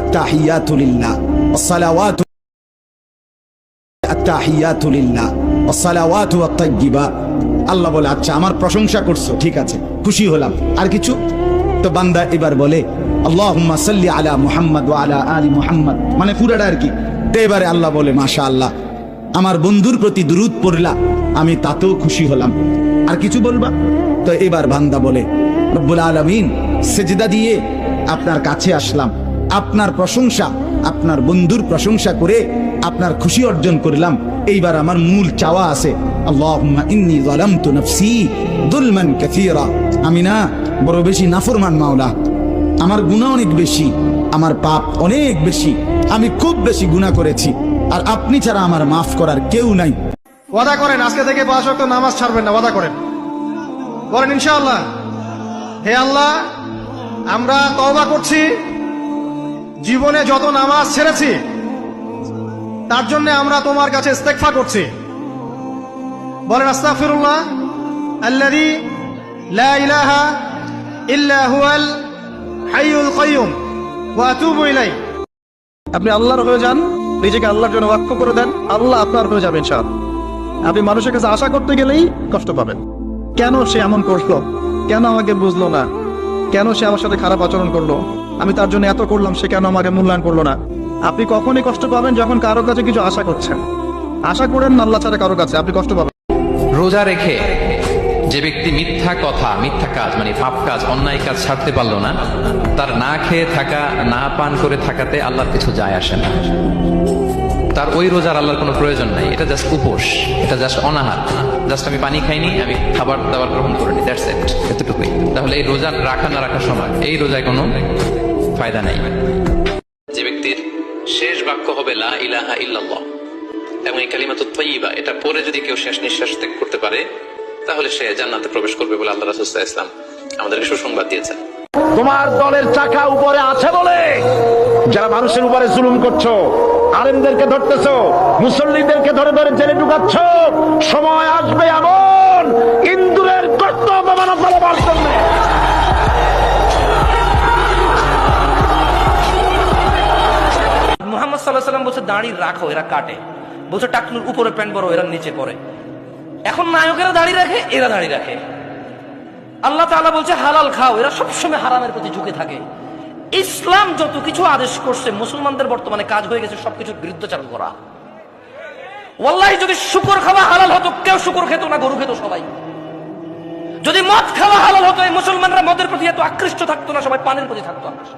আত-তাহিয়াতু লিল্লাহ ওয়াস-সালাওয়াতু আত-তাহিয়াতু লিল্লাহ ওয়াস-সালাওয়াতু ওয়াত-তাইয়্যিবাত। আল্লাহ বলে আচ্ছা আমার প্রশংসা করছো, ঠিক আছে, খুশি হলাম, আর কিছু? তো বান্দা এবার বলে আল্লাহুম্মা সাল্লি আলা মুহাম্মদ ওয়া আলা আলি মুহাম্মদ, মানে পুরাটা আর কি। তো এবারে আল্লাহ বলে মাশাআল্লাহ, আমার বন্ধুর প্রতি দুরূদ পড়লা, আমি তাতেও খুশি হলাম, আর কিছু বলবা? তো এবার বান্দা বলে রব্বুল আলামিন, সেজদা দিয়ে আপনার কাছে আসলাম, আপনার প্রশংসা, আপনার বন্ধুর প্রশংসা করে আপনার খুশি অর্জন করলাম। এইবার আমার মূল চাওয়া আছে, আল্লাহুম্মা ইন্নী যালামতু নাফসি যুলমান কাসীরা, আমি না বড় বেশি নাফরমান মাওলা, আমার গুনাহ অনেক বেশি, আমার পাপ অনেক বেশি, আমি খুব বেশি গুনাহ করেছি, আর আপনি ছাড়া আমার মাফ করার কেউ নাই। ওয়াদা করেন আজকে থেকে 5 ওয়াক্ত নামাজ ছাড়বেন না, ওয়াদা করেন, বলেন ইনশাআল্লাহ। হে আল্লাহ, আমরা তওবা করছি, জীবনে যত নামাজ ছেড়েছি তার জন্য আমরা তোমার কাছে ইস্তেগফার করছি। বলেন আস্তাগফিরুল্লাহ আল্লাযী লা ইলাহা ইল্লা হুয়াল হাইয়ুল কাইয়্যুম ওয়া আতুবু ইলাইহি। আপনি আল্লাহর হয়ে যান, নিজেকে আল্লাহর জন্য ওয়াকফ করে দেন, আল্লাহ আপনার হয়ে যাবেন ইনশাআল্লাহ। আপনি মানুষের কাছে আশা করতে গেলেই কষ্ট পাবেন, কেন সে এমন করলো, কেন আমাকে বুঝলো না, কেন সে আমার সাথে খারাপ আচরণ করলো, আমি তার জন্য এত করলাম, সে কেন আমাকে মূল্যায়ন করলো না। আপনি কখনই কষ্ট পাবেন যখন কারো কাছে কিছু আশা করছেন। আশা করেন না আল্লাহ ছাড়া কারো কাছে, আপনি কষ্ট পাবেন। রোজা রেখে যে ব্যক্তি মিথ্যা কথা, মিথ্যা কাজ, মানে পাপ কাজ, অন্যায় কাজ ছাড়তে পারলো না, তার না খেয়ে থাকা, না পান করে থাকাতে আল্লাহর কিছু যায় আসে না। তার ওই রোজার আল্লাহর কোনো প্রয়োজন নাই, এটা জাস্ট উপোস, এটা জাস্ট অনাহার, জাস্ট আমি পানি খাইনি, আমি খাবার দাবার গ্রহণ করিনি, দ্যাটস ইট, এতটুকুই। তাহলে এই রোজা রাখা না রাখার সময় এই রোজায় কোনো ফায়দা নাই। যে ব্যক্তির শেষ বাক্য হবে লা ইলাহা ইল্লাল্লাহ এবং এই কালিমাতুত তাইয়্যিবা, এটা পরে যদি কেউ শেষ নিঃশ্বাস ত্যাগ করতে পারে তাহলে সে জান্নাতে প্রবেশ করবে বলে আল্লাহ রাসূল সাল্লাল্লাহু আলাইহি ওয়াসাল্লাম আমাদেরকে সুসংবাদ দিয়েছেন। তোমার দলের চাকা উপরে আছে বলে যারা মানুষের উপরে জুলুম করছো, আলেমদেরকে ধরতেছো, মুসল্লিদেরকে ধরে ধরে জেলে ঢুকাচ্ছ, সময় আসবে এমন ইন্দুরের কর্তব্য অপমান করার জন্য। মুহাম্মদ সাল্লাল্লাহু আলাইহি ওয়াসাল্লাম বলছে দাড়ি রাখো, এরা কাটে, বলছে টাকনুর উপরে প্যান্ট বড়, এরা নিচে পরে। এখন নায়কেরা দাড়ি রাখে, এরা দাড়ি রাখে। আল্লাহ তাআলা বলছে হালাল খাও, এরা সবসময় হারামের প্রতি ঝুঁকে থাকে। ইসলাম যত কিছু আদেশ করছে, মুসলমানদের বর্তমানে কাজ হয়ে গেছে সবকিছুর বিরুদ্ধাচরণ করা। ওয়াল্লাহি যদি শুকর খাওয়া হালাল হতো, কেউ শুকর খেত না, গরু খেত সবাই। যদি মদ খাওয়া হালাল হতো, এই মুসলমানরা মদের প্রতি এত আকৃষ্ট থাকতো না, সবাই পানের প্রতি থাকতো।